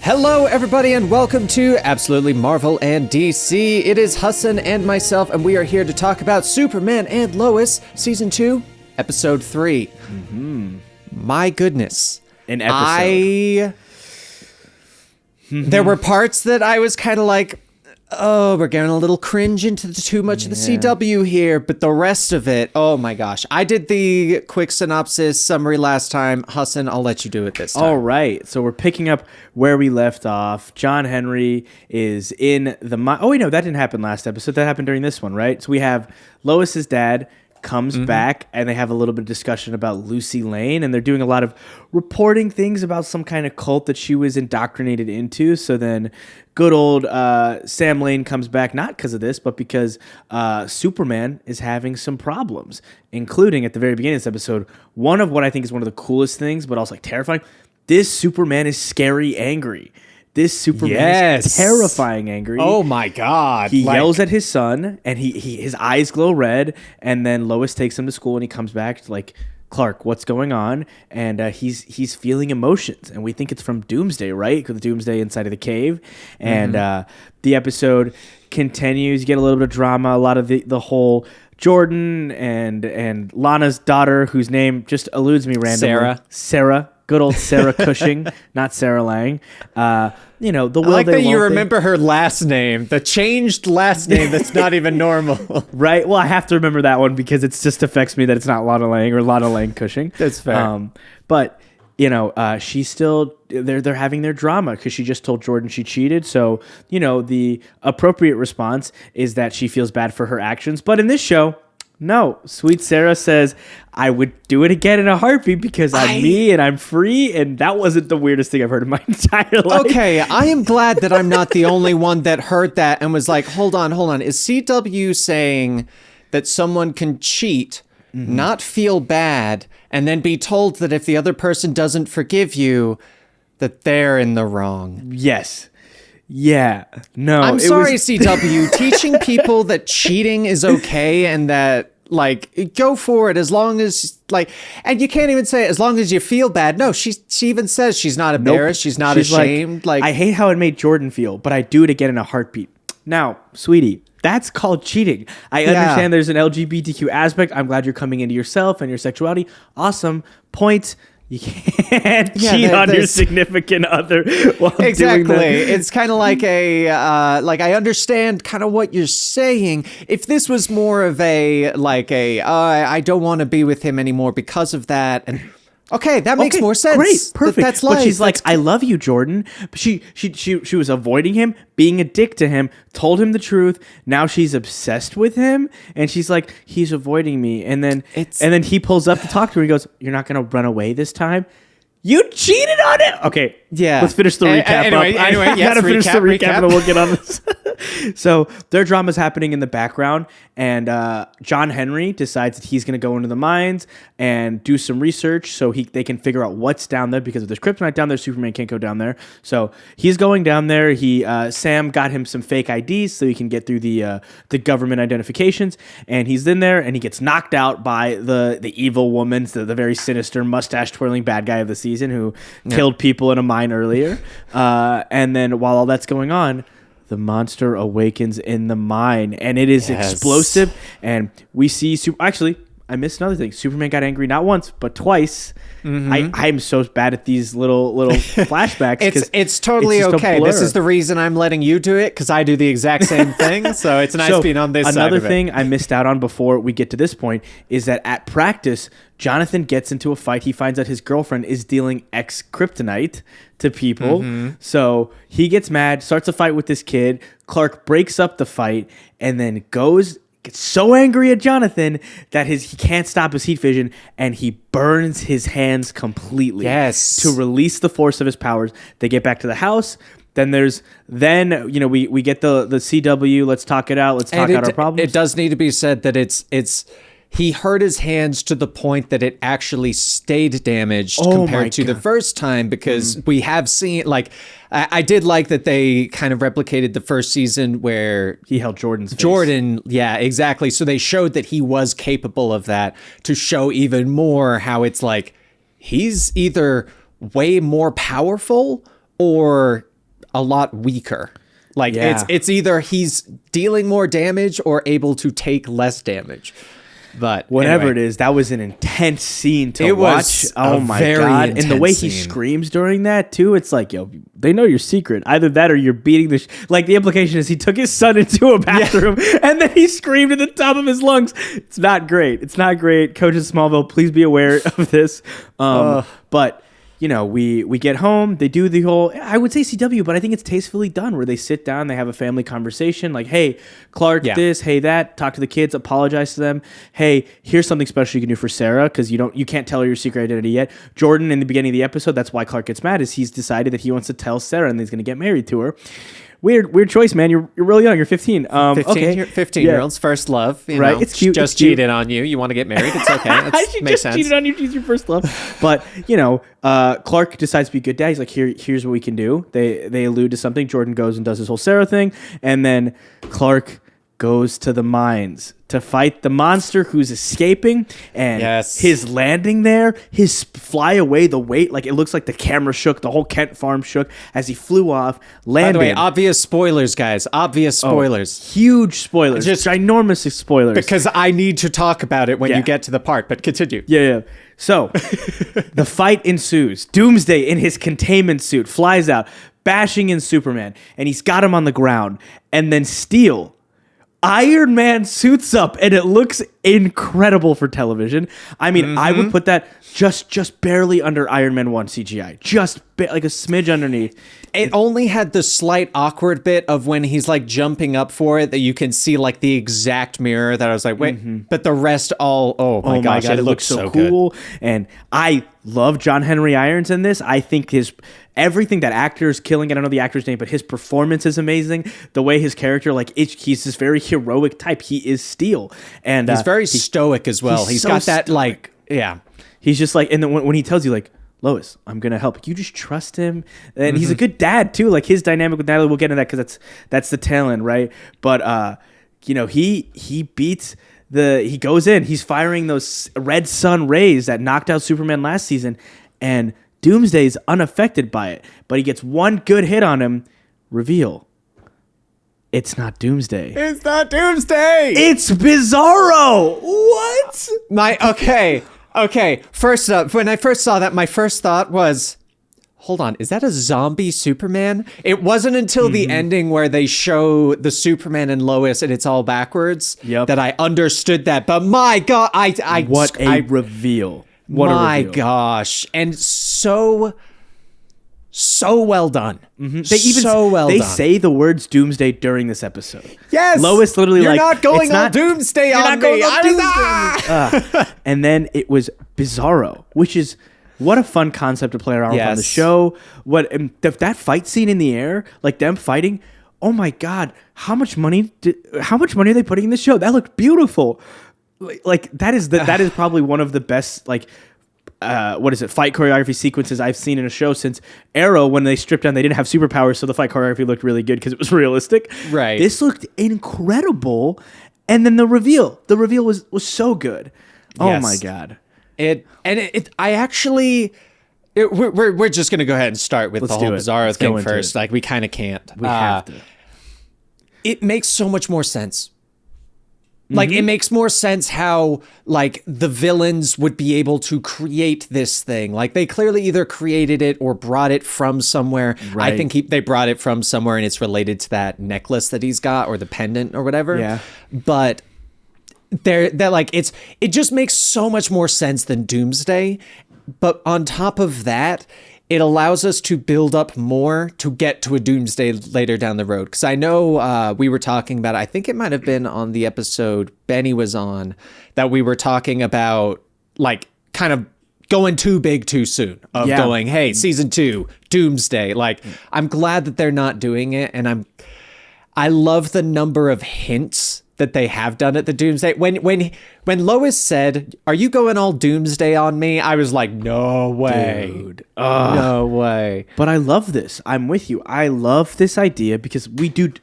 Hello, everybody, and welcome to Absolutely Marvel and DC. It is Hassan and myself, and we are here to talk about Superman and Lois, Season 2, Episode 3. Mm-hmm. My goodness. An episode. There were parts that I was kind of like, oh, we're getting a little cringe into too much of the CW here, but the rest of it, oh my gosh. I did the quick synopsis summary last time. Hassan, I'll let you do it this time. All right, so we're picking up where we left off. John Henry is in the... Oh, wait, no, that didn't happen last episode. That happened during this one, right? So we have Lois's dad comes back, and they have a little bit of discussion about Lucy Lane, and they're doing a lot of reporting things about some kind of cult that she was indoctrinated into. So then good old Sam Lane comes back, not because of this, but because Superman is having some problems, including at the very beginning of this episode, one of what I think is one of the coolest things, but also like terrifying. This Superman is scary angry. This Superman is terrifying angry. Oh my God. He yells at his son, and his eyes glow red, and then Lois takes him to school, and he comes back like, Clark, what's going on? And he's feeling emotions, and we think it's from Doomsday, right? Because Doomsday inside of the cave. And the episode continues. You get a little bit of drama, a lot of the whole Jordan and Lana's daughter, whose name just eludes me randomly. Sarah. Good old Sarah Cushing, not Sarah Lang. The will. I like that you remember her last name, the changed last name that's not even normal. Right. Well, I have to remember that one because it just affects me that it's not Lana Lang or Lana Lang Cushing. That's fair. But she's still they're having their drama because she just told Jordan she cheated. So the appropriate response is that she feels bad for her actions. But in this show, no, sweet Sarah says, I would do it again in a heartbeat because I'm me and I'm free. And that wasn't the weirdest thing I've heard in my entire life. Okay, I am glad that I'm not the only one that heard that and was like, hold on. Is CW saying that someone can cheat, not feel bad, and then be told that if the other person doesn't forgive you, that they're in the wrong? Yes. Yeah. No. I'm sorry, CW. Teaching people that cheating is okay and that, go for it as long as, and you can't even say as long as you feel bad. No, she even says she's not embarrassed. Nope. She's not ashamed. I hate how it made Jordan feel, but I do it again in a heartbeat. Now, sweetie, that's called cheating. I understand there's an LGBTQ aspect. I'm glad you're coming into yourself and your sexuality. Awesome. Point. You can't cheat on your significant other while doing that. It's kind of like I understand kind of what you're saying. If this was more of I don't want to be with him anymore because of that, and okay, that makes more sense. Great, perfect. That's life. But she's like, I love you, Jordan. But she was avoiding him, being a dick to him, told him the truth. Now she's obsessed with him, and she's like, he's avoiding me. And then he pulls up to talk to her. He goes, you're not gonna run away this time? You cheated on it. Okay, let's finish the recap. Anyway, I gotta finish the recap, and then we'll get on this. So their drama's happening in the background, and John Henry decides that he's going to go into the mines and do some research so they can figure out what's down there, because if there's kryptonite down there, Superman can't go down there. So he's going down there. Sam got him some fake IDs so he can get through the government identifications, and he's in there, and he gets knocked out by the evil woman, the very sinister mustache-twirling bad guy of the season who killed people in a mine earlier. And then while all that's going on, the monster awakens in the mine, and it is explosive. And we see actually, I missed another thing. Superman got angry not once but twice. I'm so bad at these little flashbacks. It's totally okay. This is the reason I'm letting you do it, because I do the exact same thing. So it's nice being on this side of it. Another thing I missed out on before we get to this point is that at practice, Jonathan gets into a fight. He finds out his girlfriend is dealing kryptonite to people. So he gets mad, starts a fight with this kid. Clark breaks up the fight and then gets so angry at Jonathan that he can't stop his heat vision, and he burns his hands completely to release the force of his powers. They get back to the house. Then we get the CW. Let's talk it out. Let's talk out our problems. It does need to be said that it's he hurt his hands to the point that it actually stayed damaged compared to the first time, because we have seen, I did like that they kind of replicated the first season where he held Jordan's face. Yeah, exactly. So they showed that he was capable of that, to show even more how it's like he's either way more powerful or a lot weaker. Like Yeah. it's either he's dealing more damage or able to take less damage. But whatever anyway. it is, that was an intense scene to It watch. was Oh a my very god! And the way he intense scene. screams during that too, it's like, yo, they know your secret. Either that or you're beating the. Like the implication is he took his son into a bathroom and then he screamed at the top of his lungs. It's not great. It's not great. Coaches Smallville, please be aware of this. But. You know, we get home, they do the whole, I would say CW, but I think it's tastefully done where they sit down, they have a family conversation like, hey, Clark, this, hey, that, talk to the kids, apologize to them. Hey, here's something special you can do for Sarah because you can't tell her your secret identity yet. Jordan, in the beginning of the episode, that's why Clark gets mad, is he's decided that he wants to tell Sarah and he's going to get married to her. Weird choice, man. You're really young. You're 15. 15-year-olds, first love. You Right, know, it's cute, Just it's cute. cheated on you. You want to get married? It's okay. She Makes just sense. cheated on you. She's your first love. But, you know, Clark decides to be a good dad. He's like, here's what we can do. They allude to something. Jordan goes and does his whole Sarah thing. And then Clark goes to the mines to fight the monster who's escaping. And his landing there, his fly away, the weight, like it looks like the camera shook, the whole Kent farm shook as he flew off, landed. By the way, obvious spoilers, guys. Obvious spoilers. Huge spoilers. Just ginormous spoilers. Because I need to talk about it when you get to the part, but continue. Yeah. So, the fight ensues. Doomsday in his containment suit flies out, bashing in Superman, and he's got him on the ground. And then Steel, Iron Man suits up, and it looks incredible for television. I mean, I would put that just barely under Iron Man 1 CGI. Like a smidge underneath. It only had the slight awkward bit of when he's like jumping up for it that you can see like the exact mirror that I was like, wait, but the rest all, oh my gosh, it looks so cool. Good. And I love John Henry Irons in this. I think everything that actor is killing, I don't know the actor's name, but his performance is amazing. The way his character, like he's this very heroic type. He is Steel. And he's very stoic as well. He's so got that stoic. He's just like, and then when he tells you like, Lois, I'm gonna help. You just trust him, and he's a good dad too. Like his dynamic with Natalie, we'll get into that because that's the tail end, right? But you know, he beats he goes in. He's firing those red sun rays that knocked out Superman last season, and Doomsday's unaffected by it. But he gets one good hit on him. Reveal. It's not Doomsday. It's not Doomsday. It's Bizarro. What? Okay. First up, when I first saw that, my first thought was, hold on, is that a zombie Superman? It wasn't until the ending where they show the Superman and Lois and it's all backwards that I understood that. But my God, What a reveal. My gosh. And so well done. They done. say the words Doomsday during this episode. Yes. Lois literally You're like, not going all Doomsday on me. And then it was Bizarro, which is what a fun concept to play around with on the show. That fight scene in the air, like them fighting. Oh my God, how much money are they putting in this show? That looked beautiful. Like that is probably one of the best fight choreography sequences I've seen in a show since Arrow. When they stripped down, they didn't have superpowers, so the fight choreography looked really good because it was realistic. Right. This looked incredible, and then the reveal was so good. Oh my God. We're just gonna go ahead and start with the whole Bizarro thing first. Like we kind of can't. We have to. It makes so much more sense. Like, it makes more sense how, like, the villains would be able to create this thing. Like, they clearly either created it or brought it from somewhere. Right. I think they brought it from somewhere, and it's related to that necklace that he's got or the pendant or whatever. Yeah. But they're like, it just makes so much more sense than Doomsday. But on top of that, it allows us to build up more to get to a Doomsday later down the road. Because I know we were talking about, I think it might have been on the episode Benny was on, that we were talking about, like, kind of going too big too soon. Going, hey, season 2, Doomsday. Like, I'm glad that they're not doing it. And I love the number of hints that they have done at the Doomsday. When Lois said, "Are you going all Doomsday on me?" I was like, "No way, dude. No way." But I love this. I'm with you. I love this idea because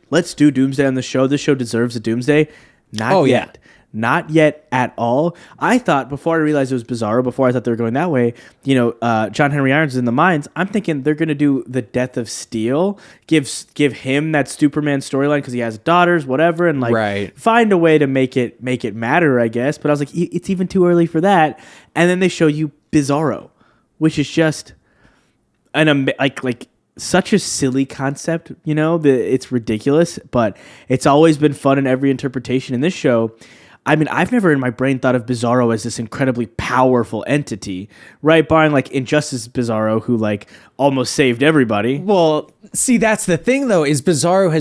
let's do Doomsday on the show. This show deserves a Doomsday. Not yet. Not yet at all. I thought, before I realized it was Bizarro, before I thought they were going that way, John Henry Irons is in the mines. I'm thinking they're going to do the Death of Steel, give him that Superman storyline because he has daughters, whatever, and find a way to make it matter, I guess. But I was like, it's even too early for that. And then they show you Bizarro, which is just such a silly concept, it's ridiculous, but it's always been fun in every interpretation in this show. I mean, I've never in my brain thought of Bizarro as this incredibly powerful entity, right? Barring Injustice Bizarro, who almost saved everybody. Well, see, that's the thing though, is Bizarro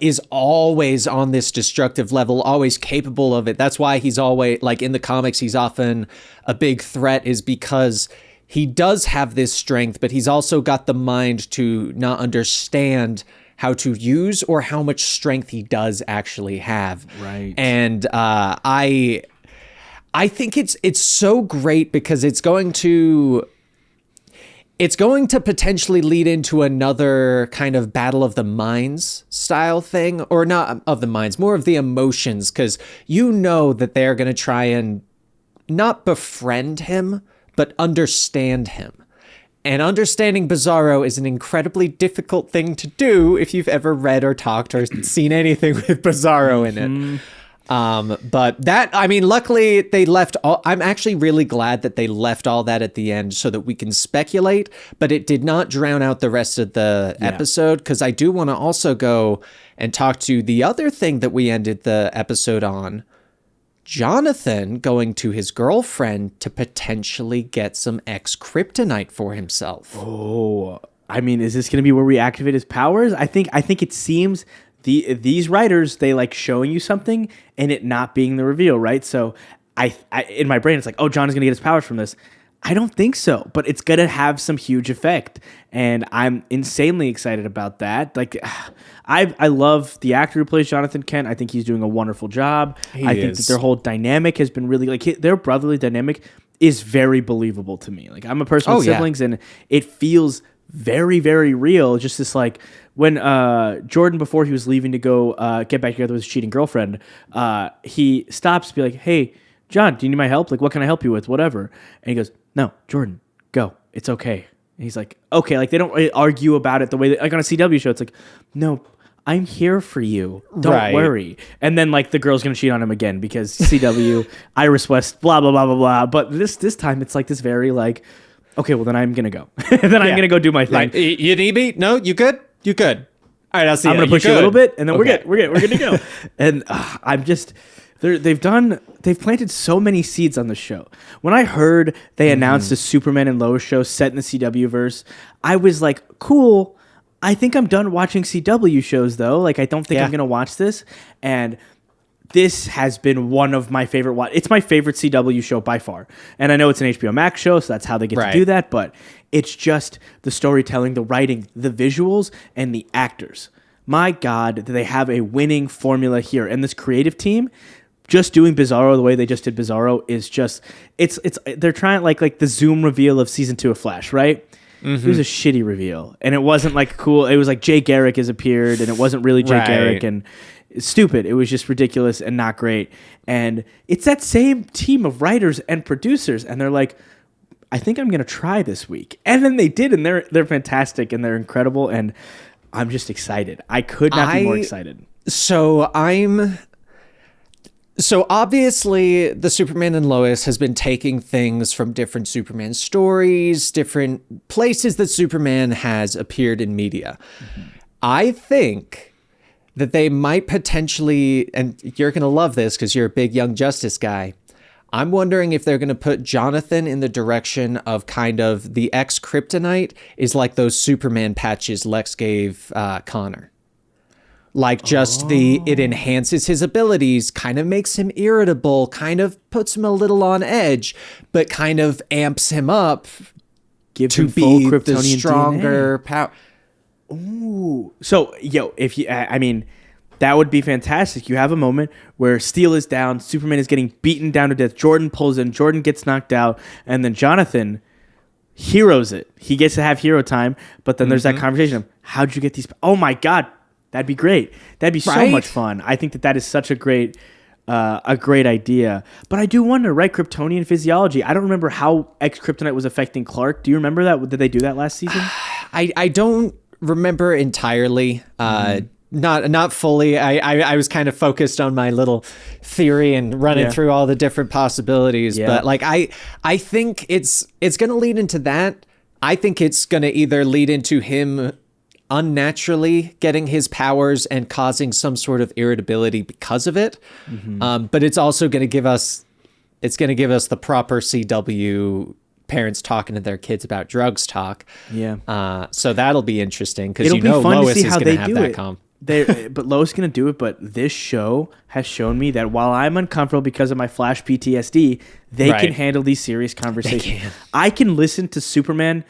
is always on this destructive level, always capable of it. That's why he's always in the comics, he's often a big threat, is because he does have this strength, but he's also got the mind to not understand how to use or how much strength he does actually have. Right. And I think it's so great because it's going to potentially lead into another kind of Battle of the Minds style thing, or not of the minds, more of the emotions, because that they're going to try and not befriend him, but understand him. And understanding Bizarro is an incredibly difficult thing to do if you've ever read or talked or seen anything with Bizarro in it. But that, luckily they left I'm actually really glad that they left all that at the end so that we can speculate, but it did not drown out the rest of the episode, because I do want to also go and talk to the other thing that we ended the episode on. Jonathan going to his girlfriend to potentially get some X-kryptonite for himself. Oh, is this going to be where we activate his powers? I think it seems these writers, they like showing you something and it not being the reveal, right? So I in my brain, it's like, oh, John is going to get his powers from this. I don't think so, but it's going to have some huge effect, and I'm insanely excited about that. I love the actor who plays Jonathan Kent. I think he's doing a wonderful job. I think that their whole dynamic has been really, their brotherly dynamic is very believable to me. I'm a person with siblings, and it feels very, very real. Just this, when Jordan, before he was leaving to go get back together with his cheating girlfriend, he stops to be like, hey, John, do you need my help? What can I help you with? Whatever. And he goes, no, Jordan, go. It's okay. And he's like, okay. They don't argue about it the way that, on a CW show, it's like, no, I'm here for you. Don't worry. And then the girl's going to cheat on him again because CW, Iris West, blah, blah, blah, blah, blah. But this time it's this very okay, well then I'm going to go. Then I'm going to go do my thing. You need me? No, you good? You good. All right, I'll see you. I'm going to push you a little bit and then we're good. We're good to go. And I'm just... They've planted so many seeds on the show. When I heard they announced a Superman and Lois show set in the CW verse, I was like, cool. I think I'm done watching CW shows though. I don't think I'm going to watch this. And this has been one of my favorite. It's my favorite CW show by far. And I know it's an HBO Max show, so that's how they get to do that. But it's just the storytelling, the writing, the visuals, and the actors. My God, do they have a winning formula here. And this creative team, just doing Bizarro the way they just did Bizarro is just they're trying like the Zoom reveal of season 2 of Flash, right? Mm-hmm. It was a shitty reveal, and it wasn't cool. It was Jay Garrick has appeared, and it wasn't really Jay Garrick, and it's stupid. It was just ridiculous and not great. And it's that same team of writers and producers, and they're like, I think I'm gonna try this week, and then they did, and they're fantastic and they're incredible, and I'm just excited. I could not be more excited. So obviously the Superman and Lois has been taking things from different Superman stories, different places that Superman has appeared in media. Mm-hmm. I think that they might potentially, and you're going to love this because you're a big Young Justice guy, I'm wondering if they're going to put Jonathan in the direction of kind of the X-kryptonite is like those Superman patches Lex gave Connor. It enhances his abilities, kind of makes him irritable, kind of puts him a little on edge, but kind of amps him up to be the stronger power. Ooh. So, if you, that would be fantastic. You have a moment where Steel is down, Superman is getting beaten down to death, Jordan pulls in, Jordan gets knocked out, and then Jonathan heroes it. He gets to have hero time, but then there's that conversation of, how'd you get these? Oh my God. That'd be great. That'd be so much fun. I think that is such a great a great idea. But I do wonder, right? Kryptonian physiology. I don't remember how Kryptonite was affecting Clark. Do you remember that? Did they do that last season? I don't remember entirely. Not fully. I was kind of focused on my little theory and running through all the different possibilities. Yeah. But like I think it's going to lead into that. I think it's going to either lead into him unnaturally getting his powers and causing some sort of irritability because of it. But it's also going to give us the proper CW parents talking to their kids about drugs talk. Yeah. So that'll be interesting because Lois is going to have that calm. But Lois is going to do it. But this show has shown me that while I'm uncomfortable because of my Flash PTSD, they can handle these serious conversations. I can listen to Superman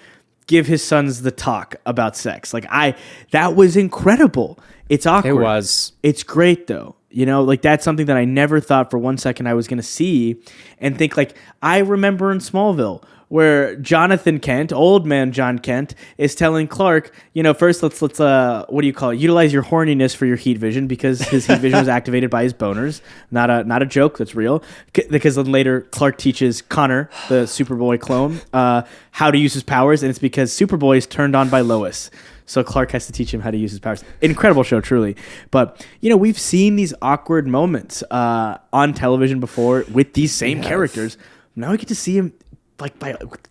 give his sons the talk about sex. That was incredible. It's awkward. It was. It's great though. Like that's something that I never thought for one second I was going to see and think like, I remember in Smallville where Jonathan Kent, old man John Kent, is telling Clark, first let's what do you call it? Utilize your horniness for your heat vision because his heat vision was activated by his boners. Not a joke. That's real. Because then later Clark teaches Connor, the Superboy clone, how to use his powers, and it's because Superboy is turned on by Lois. So Clark has to teach him how to use his powers. Incredible show, truly. But, we've seen these awkward moments on television before with these same characters. Now we get to see him by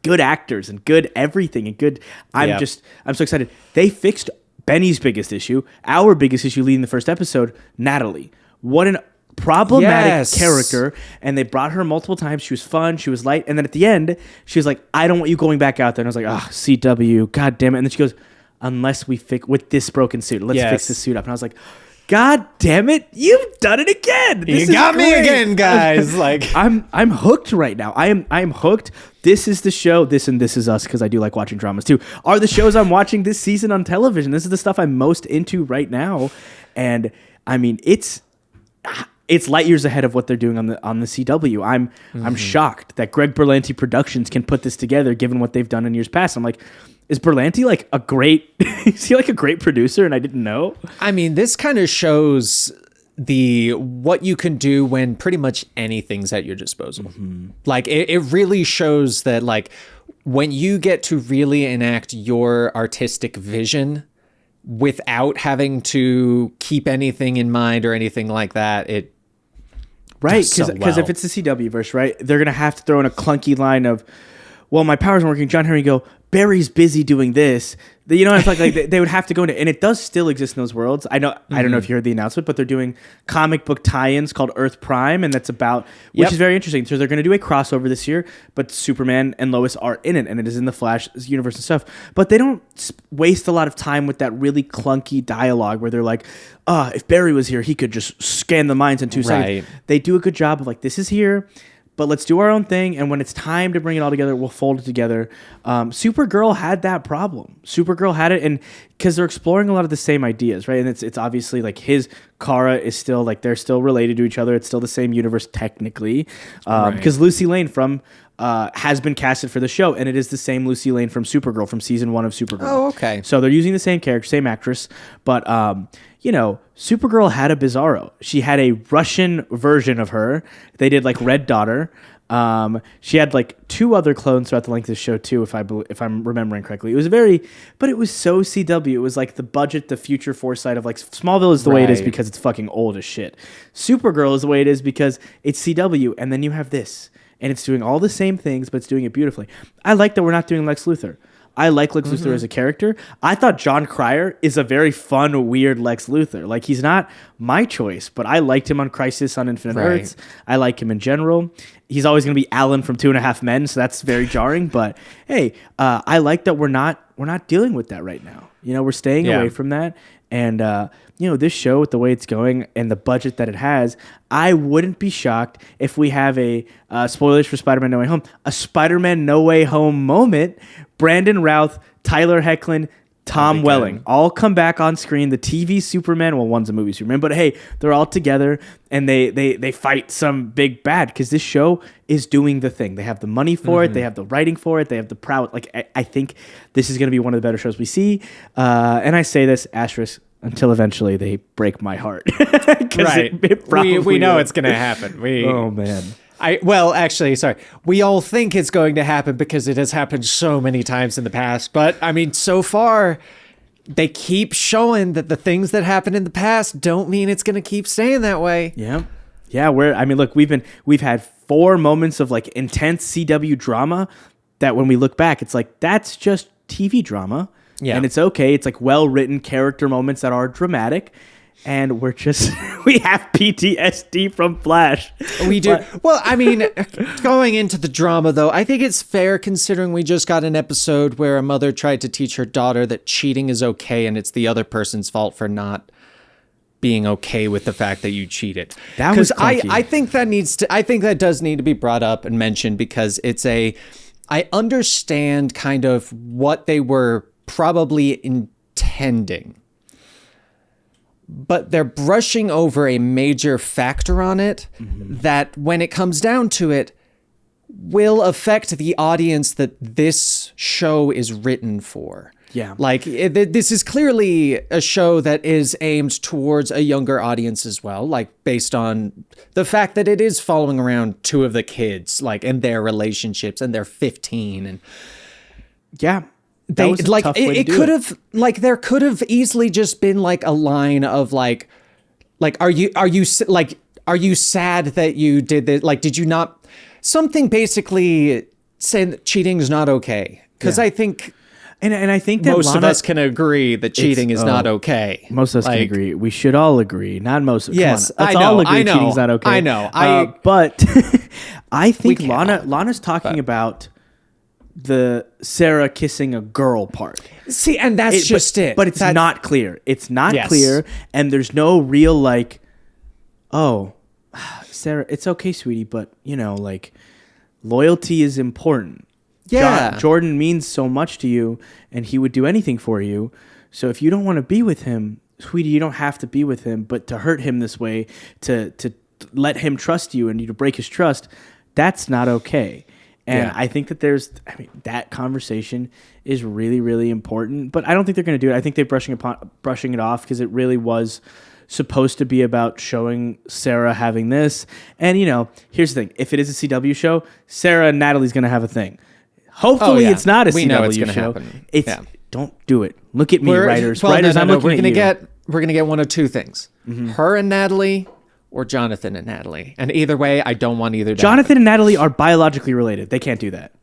good actors and good everything and good. I'm so excited. They fixed Benny's biggest issue, our biggest issue leading the first episode, Natalie. What an problematic character. And they brought her multiple times. She was fun. She was light. And then at the end, she was like, I don't want you going back out there. And I was like, CW, God damn it. And then she goes, unless we fix with this broken suit, let's fix this suit up. And I was like, God damn it, you've done it again. This you got me again, guys. I'm hooked right now. I'm hooked. This is the show. This and This Is Us, because I do like watching dramas too, are the shows I'm watching this season on television. This is the stuff I'm most into right now. And I mean, it's light years ahead of what they're doing on the CW. I'm shocked that Greg Berlanti Productions can put this together given what they've done in years past. I'm like, is Berlanti is he a great producer and I didn't know? I mean, this kind of shows what you can do when pretty much anything's at your disposal. Like it really shows that when you get to really enact your artistic vision without having to keep anything in mind or anything like that, it right, because if it's the CW verse, right, they're gonna have to throw in a clunky line of, well, my powers aren't working. John Henry go, Barry's busy doing this. It's like they would have to go into, and it does still exist in those worlds. I know. I don't know if you heard the announcement, but they're doing comic book tie-ins called Earth Prime, and that's about, which is very interesting. So they're going to do a crossover this year, but Superman and Lois are in it, and it is in the Flash universe and stuff. But they don't waste a lot of time with that really clunky dialogue where they're like, if Barry was here, he could just scan the minds in 2 seconds. They do a good job of this is here, but let's do our own thing, and when it's time to bring it all together, we'll fold it together. Supergirl had that problem. Supergirl had it, and because they're exploring a lot of the same ideas, right? And it's obviously his Kara is still they're still related to each other. It's still the same universe technically, because Lucy Lane from has been casted for the show, and it is the same Lucy Lane from Supergirl from season 1 of Supergirl. Oh, okay. So they're using the same character, same actress, but Supergirl had a Bizarro. She had a Russian version of her. They did Red Daughter. She had 2 other clones throughout the length of the show too, if I'm remembering correctly. It was but it was so CW. It was the budget, the future foresight of Smallville is the way it is because it's fucking old as shit. Supergirl is the way it is because it's CW, and then you have this, and it's doing all the same things, but it's doing it beautifully. I like that we're not doing Lex Luthor. I like Lex Luthor as a character. I thought John Cryer is a very fun, weird Lex Luthor. He's not my choice, but I liked him on Crisis on Infinite Earths. I like him in general. He's always going to be Alan from 2.5 Men, so that's very jarring. But hey, I like that we're not dealing with that right now. We're staying away from that. And this show with the way it's going and the budget that it has, I wouldn't be shocked if we have a spoilers for Spider-Man No Way Home, a Spider-Man No Way Home moment. Brandon Routh, Tyler Hoechlin, Tom Welling all come back on screen. The TV Superman, well, one's a movie Superman, but hey, they're all together and they fight some big bad because this show is doing the thing. They have the money for it. They have the writing for it. They have the proud. I think this is going to be one of the better shows we see. And I say this, asterisk, until eventually they break my heart. Right. We know it's going to happen. Oh man. Sorry. We all think it's going to happen because it has happened so many times in the past. But I mean, so far, they keep showing that the things that happened in the past don't mean it's going to keep staying that way. Yeah. Yeah. Look, we've had 4 moments of like intense CW drama that when we look back, it's like, that's just TV drama. Yeah. And it's okay. It's like well-written character moments that are dramatic. And we have PTSD from Flash. We do. Well, I mean, going into the drama, though, I think it's fair considering we just got an episode where a mother tried to teach her daughter that cheating is okay and it's the other person's fault for not being okay with the fact that you cheated. That was clunky. I think that does need to be brought up and mentioned because I understand kind of what they were probably intending. But they're brushing over a major factor on it that when it comes down to it will affect the audience that this show is written for. Yeah. Like this is clearly a show that is aimed towards a younger audience as well, like based on the fact that it is following around 2 of the kids, like and their relationships, and they're 15 and yeah. It could have like there could have easily just been like a line of like are you sad that you did this, like did you not, something basically saying that cheating is not okay, because I think and I think that most of us can agree that cheating is not okay. Most of us can agree. We should all agree. Not most. Yes, let's all agree cheating's not okay. I know. But I think Lana's talking about the Sarah kissing a girl part. See, and that's it. But it's not clear. It's not clear, and there's no real like, oh, Sarah, it's okay, sweetie, but you know, like, loyalty is important. Yeah. Jordan means so much to you, and he would do anything for you. So if you don't want to be with him, sweetie, you don't have to be with him. But to hurt him this way, to let him trust you and you to break his trust, that's not okay. And I think that that conversation is really, really important. But I don't think they're going to do it. I think they're brushing it off because it really was supposed to be about showing Sarah having this. And, you know, here's the thing. If it is a CW show, Sarah and Natalie's going to have a thing. Hopefully it's not a CW show. Don't do it. Look at me, writers. Writers, I'm looking at you. We're going to get one of 2 things. Mm-hmm. Her and Natalie, or Jonathan and Natalie. And either way, I don't want either. Jonathan and Natalie are biologically related. They can't do that.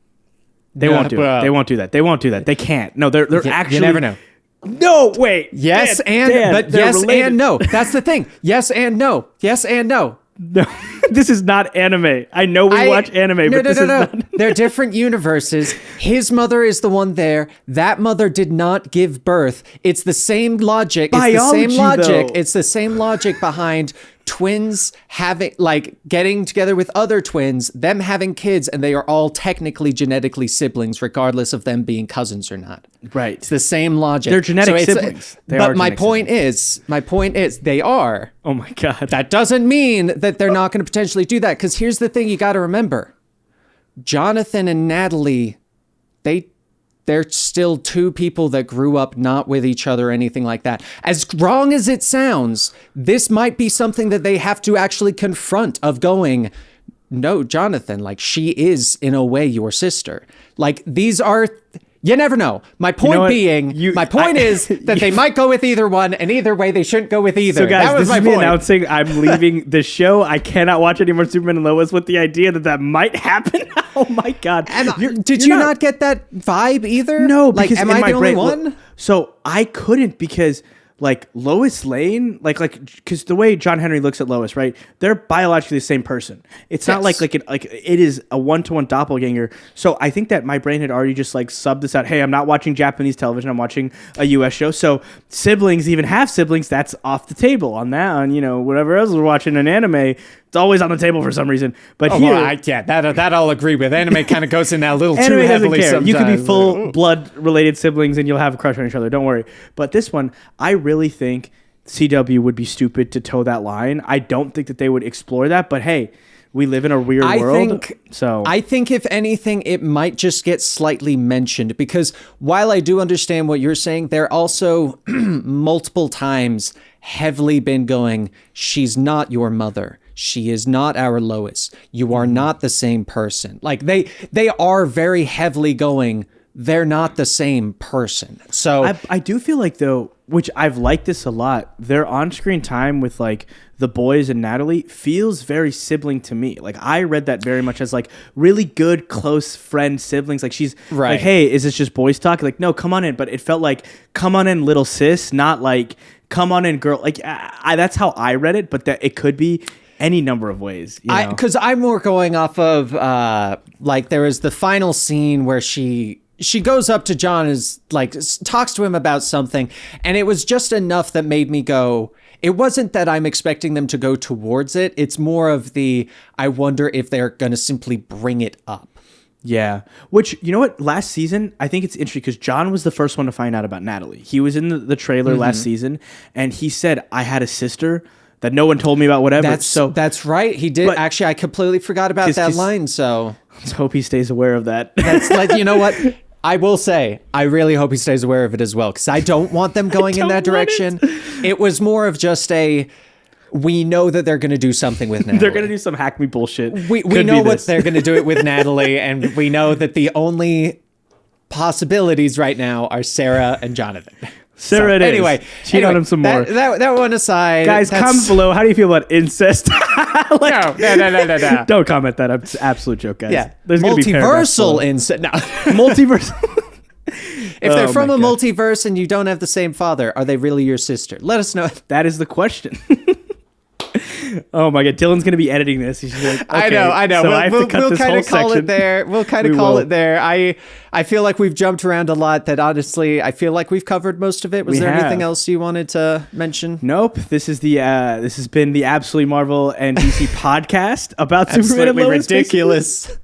They won't do it. They won't do that. They won't do that. They can't. No, they're actually... You never know. No, wait. Yes Dan, but yes related. And no. That's the thing. Yes and no. Yes and no. No, this is not anime. I know we watch anime, but this is not. They're different universes. His mother is the one there. That mother did not give birth. It's the same logic. It's the same logic behind twins having, like, getting together with other twins, them having kids, and they are all technically genetically siblings, regardless of them being cousins or not. Right. It's the same logic. They're genetic siblings. But my point is, they are. Oh my God. That doesn't mean that they're not going to potentially do that. Because here's the thing you got to remember. Jonathan and Natalie, they're still 2 people that grew up not with each other or anything like that. As wrong as it sounds, this might be something that they have to actually confront, of going, no, Jonathan, like, she is in a way your sister. Like, these are... You never know. My point is that they might go with either one, and either way, they shouldn't go with either. So, guys, this is me announcing I'm leaving the show. I cannot watch any more Superman and Lois with the idea that might happen. Oh my God! And did you not get that vibe either? No, like, because am I the only one? So I couldn't, because like Lois Lane, like because the way John Henry looks at Lois, right? They're biologically the same person. It's not like it is a 1-to-1 doppelganger. So I think that my brain had already just like subbed this out. Hey, I'm not watching Japanese television. I'm watching a U.S. show. So siblings, even half siblings, that's off the table on that. On, you know, whatever else we're watching an anime, it's always on the table for some reason. But that I'll agree with. Anime kind of goes in that a little too heavily sometimes. You could be full blood related siblings and you'll have a crush on each other. Don't worry. But this one, I really think CW would be stupid to toe that line. I don't think that they would explore that. But hey, we live in a weird world. I think if anything, it might just get slightly mentioned, because while I do understand what you're saying, they're also multiple times heavily been going, she's not your mother. She is not our Lois. You are not the same person. Like they are very heavily going, they're not the same person. So I do feel like, though, which I've liked this a lot, their on-screen time with like the boys and Natalie feels very sibling to me. Like I read that very much as like really good close friend siblings. Like she's right. Like, hey, is this just boys talk? Like, no, come on in. But it felt like, come on in, little sis, not like come on in, girl. Like that's how I read it. But that it could be any number of ways, because I'm more going off of like there was the final scene where she goes up to John, is like talks to him about something, and it was just enough that made me go, it wasn't that I'm expecting them to go towards it, it's more of the I wonder if they're gonna simply bring it up. Yeah, which, you know what, last season I think it's interesting because John was the first one to find out about Natalie. He was in the trailer last season, and he said, I had a sister that no one told me about, whatever. That's right. He did. Actually, I completely forgot about that line. So let's hope he stays aware of that. That's like, you know what? I will say, I really hope he stays aware of it as well, because I don't want them going in that direction. It was more of just we know that they're going to do something with Natalie. They're going to do some hack me bullshit. We know what they're going to do it with Natalie, and we know that the only possibilities right now are Sarah and Jonathan. Sarah, it is. Cheat on him some more. That one aside. Guys, comment below. How do you feel about incest? No. Don't comment that. It's an absolute joke, guys. Yeah. There's multiversal incest. No. Multiverse. If they're from a multiverse and you don't have the same father, are they really your sister? Let us know. That is the question. Oh my God, Dylan's gonna be editing this. He's like, okay, I know. So I have to cut this whole section. We'll kind of call it there. I feel like we've jumped around a lot. That honestly, I feel like we've covered most of it. Was there anything else you wanted to mention? Nope. This has been the Absolutely Marvel and DC podcast about Superman and Lois. Ridiculous.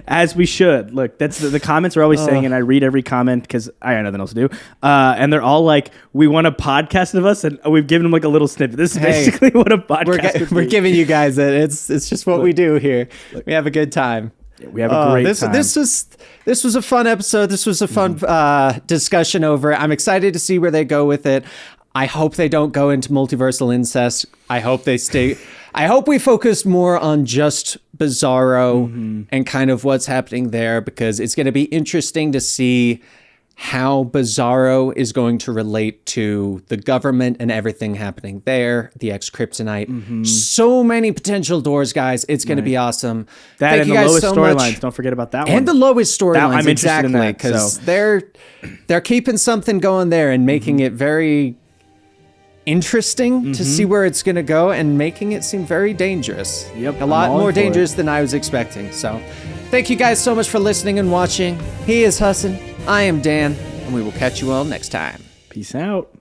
As we should. Look, that's the comments are always saying, and I read every comment because I got nothing else to do. And they're all like, we want a podcast of us, and we've given them like a little snippet. This is basically what a podcast we're giving you guys it. It's just what we do here. We have a good time. Yeah, we have a great time. This was a fun episode. This was a fun discussion over it. I'm excited to see where they go with it. I hope they don't go into multiversal incest. I hope they stay. I hope we focus more on just Bizarro and kind of what's happening there, because it's going to be interesting to see how Bizarro is going to relate to the government and everything happening there, the ex-Kryptonite. So many potential doors, guys. It's going to be awesome. That and the Lois storylines. Don't forget about that one. And the Lois storylines, I'm interested in that, because they're keeping something going there and making it very interesting to see where it's going to go, and making it seem very dangerous. Yep, a lot more dangerous than I was expecting. So thank you guys so much for listening and watching. He is Hassan, I am Dan, and we will catch you all next time. Peace out.